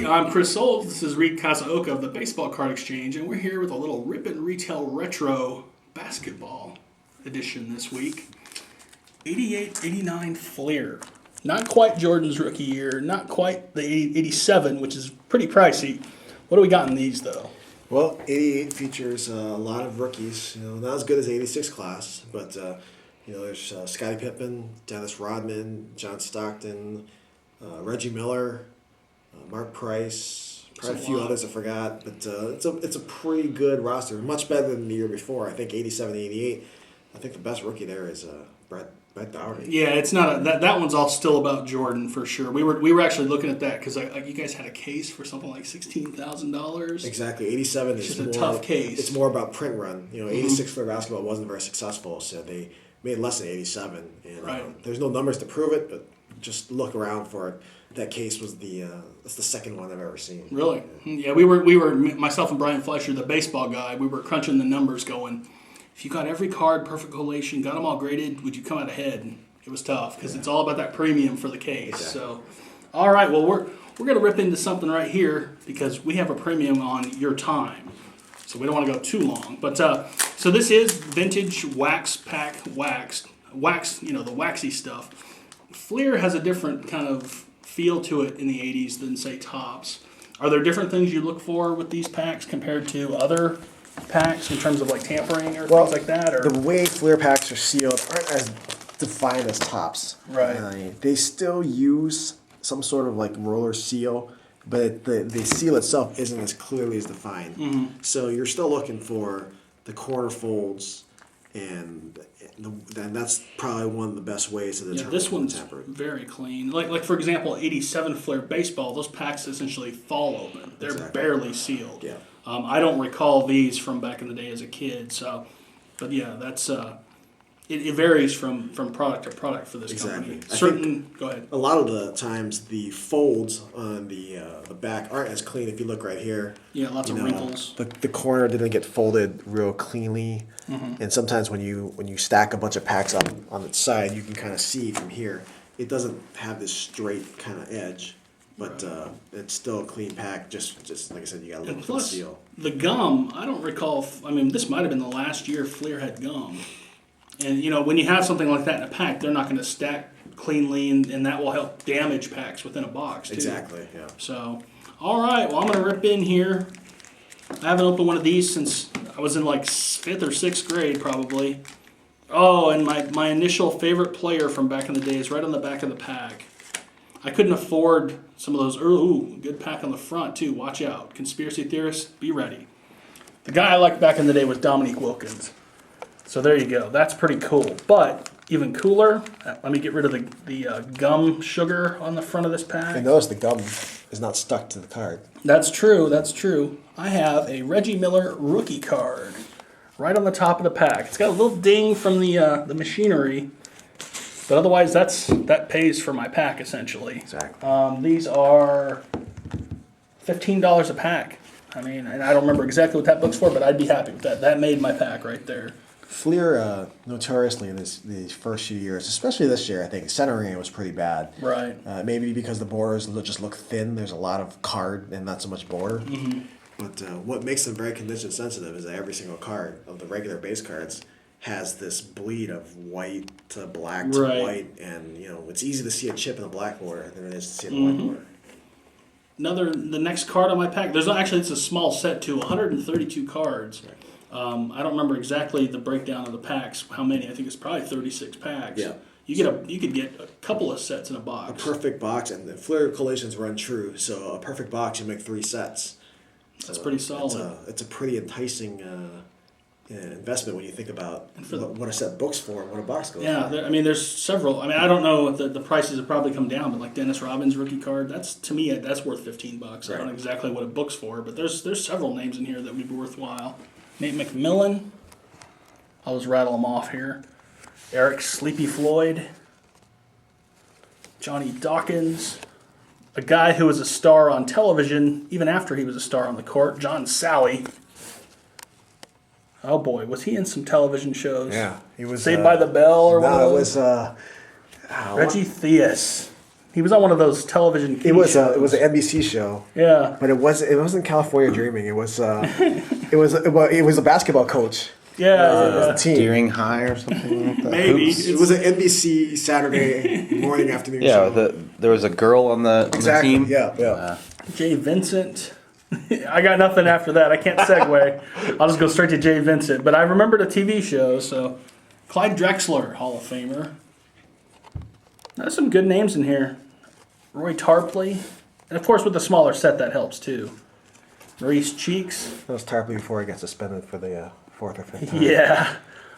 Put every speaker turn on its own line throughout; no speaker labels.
I'm Chris Soul. This is Reed Kasaoka of the Baseball Card Exchange, and we're here with a little Rip and Retail Retro Basketball edition this week. 88-89 Fleer. Not quite Jordan's rookie year, not quite the 87, which is pretty pricey. What do we got in these, though?
Well, 88 features a lot of rookies. Not as good as 86 class, but there's Scottie Pippen, Dennis Rodman, John Stockton, Reggie Miller, Mark Price, probably a few others I forgot. But it's a pretty good roster, much better than the year before. I think 87, 88. I think the best rookie there is Brett Downey.
Yeah, it's not that one's all still about Jordan for sure. We were actually looking at that because you guys had a case for something like $16,000.
Exactly, 87 is
just
more,
a tough case.
It's more about print run. 86 for basketball wasn't very successful, so they made less than 87. And
right.
There's no numbers to prove it, but just look around for it. That case was that's the second one I've ever seen.
Really? Yeah, we were myself and Brian Fleischer, the baseball guy. We were crunching the numbers, going, if you got every card, perfect collation, got them all graded, would you come out ahead? And it was tough because it's all about that premium for the case.
Exactly.
So, all right, well, we're going to rip into something right here because we have a premium on your time. So we don't want to go too long. But so this is vintage wax pack wax, the waxy stuff. Fleer has a different kind of feel to it in the 80s than, say, Topps. Are there different things you look for with these packs compared to other packs in terms of like tampering or things like that? Or
the way Fleer packs are sealed aren't as defined as Topps.
Right.
They still use some sort of like roller seal, but the seal itself isn't as clearly as defined.
Mm-hmm.
So you're still looking for the corner folds, and that's probably one of the best ways to determine.
Yeah, this one's
tempered.
very clean. Like for example, 87 Fleer baseball, those packs essentially fall open. They're
Exactly.
barely sealed.
Yeah.
I don't recall these from back in the day as a kid. So, but yeah, that's it varies from product to product for this
Exactly.
company. Go ahead.
A lot of the times the folds on the back aren't as clean. If you look right here,
Yeah, lots of wrinkles.
The corner didn't get folded real cleanly, and sometimes when you stack a bunch of packs on its side, you can kind of see from here it doesn't have this straight kind of edge, but it's still a clean pack. Just like I said, you got a little bit of seal.
The gum, I don't recall. This might have been the last year Fleer had gum. And, when you have something like that in a pack, they're not going to stack cleanly, and that will help damage packs within a box, too.
Exactly, yeah.
So, all right, well, I'm going to rip in here. I haven't opened one of these since I was in, 5th or 6th grade, probably. Oh, and my initial favorite player from back in the day is right on the back of the pack. I couldn't afford some of those. Ooh, good pack on the front, too. Watch out. Conspiracy theorists, be ready. The guy I liked back in the day was Dominique Wilkins. So there you go. That's pretty cool. But even cooler, let me get rid of the gum sugar on the front of this pack.
And notice the gum is not stuck to the card.
That's true. That's true. I have a Reggie Miller rookie card right on the top of the pack. It's got a little ding from the machinery, but otherwise that pays for my pack essentially.
Exactly.
These are $15 a pack. And I don't remember exactly what that book's for, but I'd be happy with that. That made my pack right there.
Fleer, notoriously in these first few years, especially this year, I think centering was pretty bad.
Right.
Maybe because the borders just look thin. There's a lot of card and not so much border.
Mm-hmm.
But what makes them very condition sensitive is that every single card of the regular base cards has this bleed of white to black to white, and it's easy to see a chip in the black border than it is to see in the white border.
The next card on my pack. It's a small set too. 132 cards.
Right.
I don't remember exactly the breakdown of the packs. How many? I think it's probably 36 packs.
Yeah.
You could get a couple of sets in a box.
A perfect box, and the Fleer collations run true. So a perfect box, you make 3 sets.
That's pretty solid.
It's a pretty enticing investment when you think about what a set books for and what a box goes for.
Yeah, there's several. I don't know if the prices have probably come down, but like Dennis Rodman's rookie card, to me that's worth $15. Right. I don't know exactly what it books for, but there's several names in here that would be worthwhile. Nate McMillan. I'll just rattle them off here. Eric Sleepy Floyd. Johnny Dawkins. A guy who was a star on television even after he was a star on the court, John Sally. Oh boy, was he in some television shows?
Yeah, he was
Saved by the Bell or
no,
whatever.
it was
Reggie Theus. He was on one of those television.
It was an NBC show.
Yeah,
but it wasn't California Dreaming. It was it was a basketball coach.
Yeah,
team.
Steering High or something like that.
maybe
It was an NBC Saturday morning afternoon
Yeah,
show.
there was a girl on the team.
Yeah.
Jay Vincent. I got nothing after that. I can't segue. I'll just go straight to Jay Vincent. But I remembered a TV show. So, Clyde Drexler, Hall of Famer. There's some good names in here. Roy Tarpley, and of course with the smaller set that helps too. Maurice Cheeks.
That was Tarpley before he got suspended for the fourth or fifth time.
Yeah.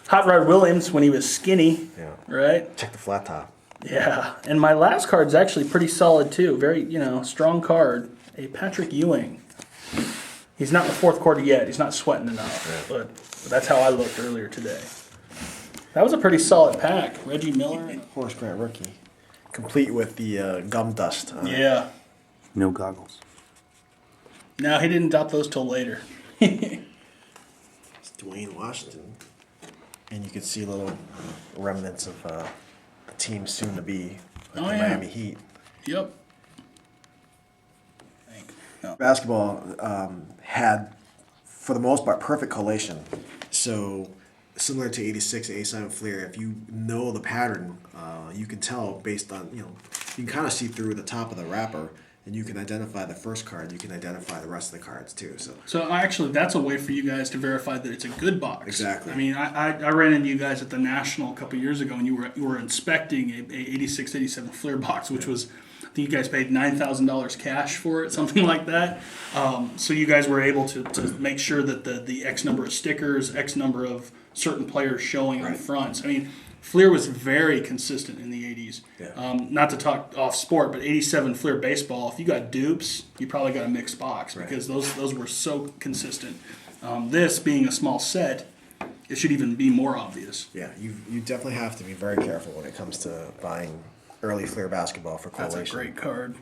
Hot Rod Williams when he was skinny.
Yeah.
Right?
Check the flat top.
Yeah. And my last card's actually pretty solid too. Very, strong card. A Patrick Ewing. He's not in the fourth quarter yet. He's not sweating enough. Yeah. But that's how I looked earlier today. That was a pretty solid pack. Reggie Miller.
Horace Grant rookie. Complete with the gum dust.
Yeah.
No goggles.
No, he didn't dot those till later.
It's Dwayne Washington. And you can see little remnants of the team soon to be, like the Miami Heat.
Yep.
Basketball had, for the most part, perfect collation. So, similar to 86, 87 Fleer, if you know the pattern, you can tell based on, you can kind of see through the top of the wrapper, and you can identify the first card. You can identify the rest of the cards, too.
So actually, that's a way for you guys to verify that it's a good box.
Exactly.
I mean, I ran into you guys at the National a couple years ago, and you were inspecting a 86, 87 Fleer box, which was, I think you guys paid $9,000 cash for it, something like that. So you guys were able to make sure that the X number of stickers, X number of certain players showing on the fronts. I mean, Fleer was very consistent in the 80s.
Yeah.
Not to talk off sport, but 87 Fleer baseball, if you got dupes, you probably got a mixed box because those were so consistent. This being a small set, it should even be more obvious.
Yeah, you definitely have to be very careful when it comes to buying early Fleer basketball for collation.
That's a great card.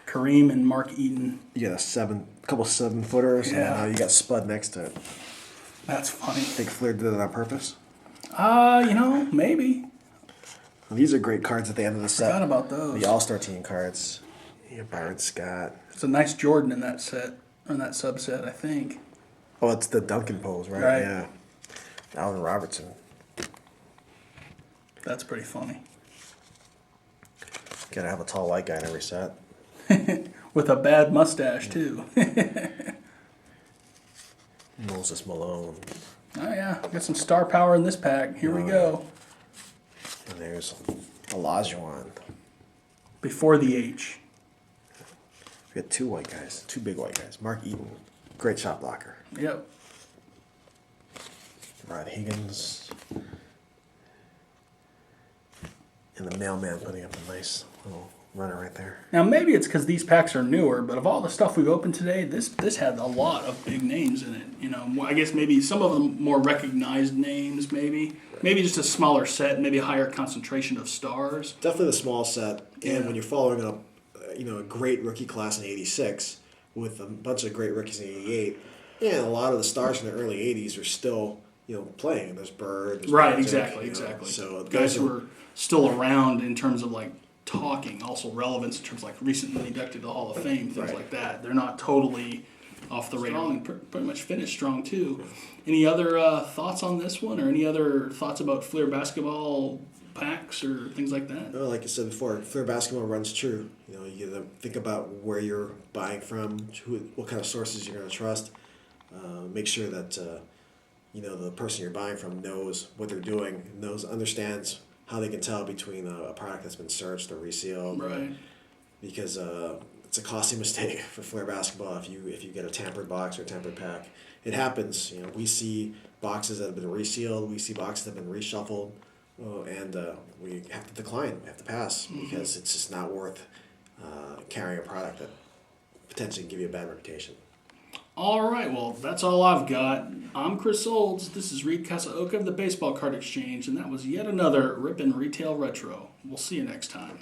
Kareem and Mark Eaton.
You got a couple 7-footers, and now you got Spud next to it.
That's funny.
Think Fleer did it on purpose?
Maybe.
Well, these are great cards at the end of the set.
Forgot about those.
The All-Star team cards. Byron Scott.
It's a nice Jordan in that set, or in that subset, I think.
Oh, it's the Duncan pose, right?
Right.
Yeah. Allen Robertson.
That's pretty funny.
Gotta have a tall white guy in every set.
With a bad mustache, too.
Moses Malone.
Oh, yeah. Got some star power in this pack. Here we go.
And there's Olajuwon.
Before the H.
We got two big white guys. Mark Eaton, great shot blocker.
Yep.
Rod Higgins. And the mailman putting up a nice little runner right there.
Now, maybe it's because these packs are newer, but of all the stuff we've opened today, this had a lot of big names in it. I guess maybe some of them more recognized names, maybe. Maybe just a smaller set, maybe a higher concentration of stars.
Definitely the small set. And when you're following up, a great rookie class in 86 with a bunch of great rookies in 88, and a lot of the stars from the early 80s are still, playing. There's Bird. There's
Right,
Magic,
exactly.
So
guys who are still around in terms of talking, also relevance in terms of recently inducted to the Hall of Fame, things like that. They're not totally off the radar and pretty much finished strong too. Any other thoughts on this one, or any other thoughts about Fleer basketball packs or things like that?
Well, like I said before, Fleer basketball runs true. You got to think about where you're buying from, what kind of sources you're going to trust. Make sure that the person you're buying from knows what they're doing, understands how they can tell between a product that's been searched or resealed.
Right.
Because it's a costly mistake for Fleer basketball if you get a tampered box or a tampered pack. It happens. We see boxes that have been resealed. We see boxes that have been reshuffled. And we have to decline. We have to pass because it's just not worth carrying a product that potentially can give you a bad reputation.
All right, well, that's all I've got. I'm Chris Olds. This is Reed Kasaoka of the Baseball Card Exchange, and that was yet another Rippin' Retail Retro. We'll see you next time.